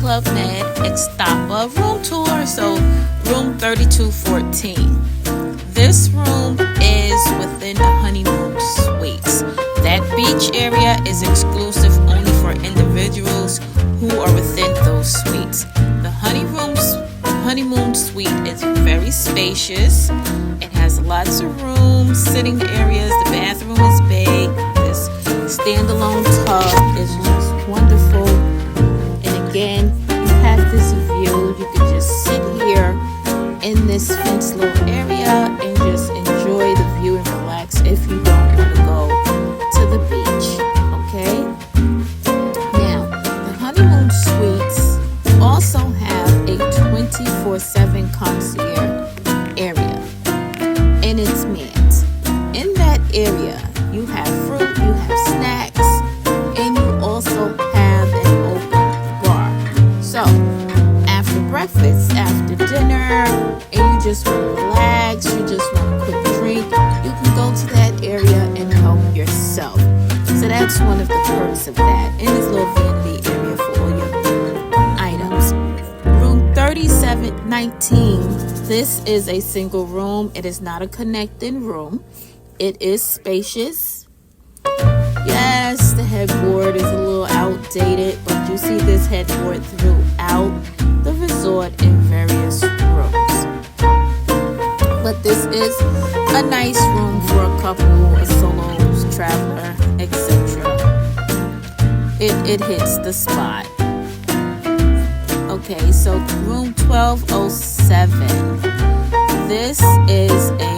Club Med Ixtapa room tour. So room 3214. This room is within the honeymoon suites. That beach area is exclusive only for individuals who are within those suites. The honeymoon suite is very spacious. It has lots of rooms, sitting areas. The bathroom is big. This standalone tub is just wonderful. And again, you have this view. You can just sit here in this fenced little area and just enjoy the view and relax if you don't want to go to the beach. Okay? Now, the honeymoon suites also have a 24/7 concierge area, and it's manned. In that area, you have fruit, you have snacks, and you also have an open bar. So, after breakfast, after dinner, and you just want to relax, you just want a quick drink, you can go to that area and help yourself. So that's one of the perks of that. And this little vanity area for all your items. Room 3719. This is a single room. It is not a connecting room. It is spacious. Yes, the headboard is a little outdated, but you see this headboard throughout the resort in various rooms. But this is a nice room for a couple, a solo traveler, etc. It hits the spot. Okay, so room 1207. This is a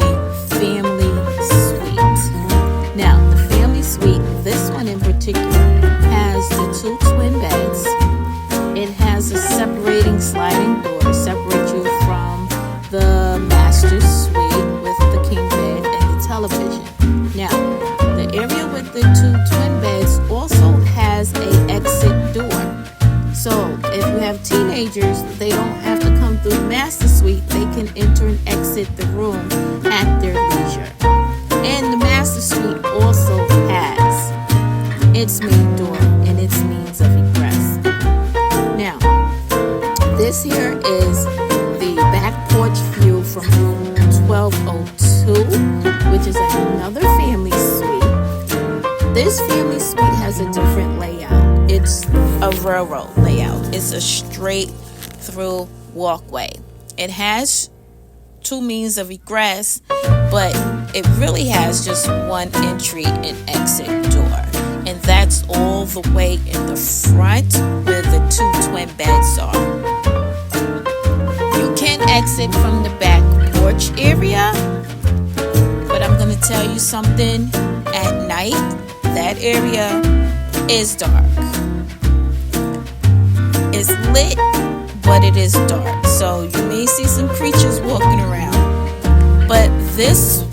family suite. Now, the family suite, this one in particular, has the 2 twin beds. It has a separating sliding door to separate you from the master suite with the king bed and the television. Now, the area with the 2 twin beds also has an exit door. So, if you have teenagers, they don't have to come through the master suite. They can enter and exit the room at their leisure. And the master suite also has its main door and its means of egress. Now, this here is the back porch view from room 1202, which is another family suite. This family suite has a different layout. It's a railroad layout. It's a straight through walkway. It has 2 means of egress, but it really has just one entry and exit door. And that's all the way in the front where the 2 twin beds are. You can exit from the back porch area, but I'm going to tell you something. At night, that area is dark. It's lit, but it is dark. So you may see some creatures walking around. But this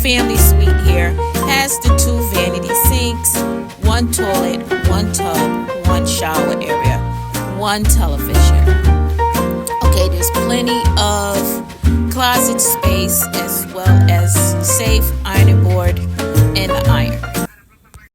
family suite here has the 2 vanity sinks, 1 toilet, 1 tub, 1 shower area, 1 television. Okay, there's plenty of closet space as well as safe ironing board and iron.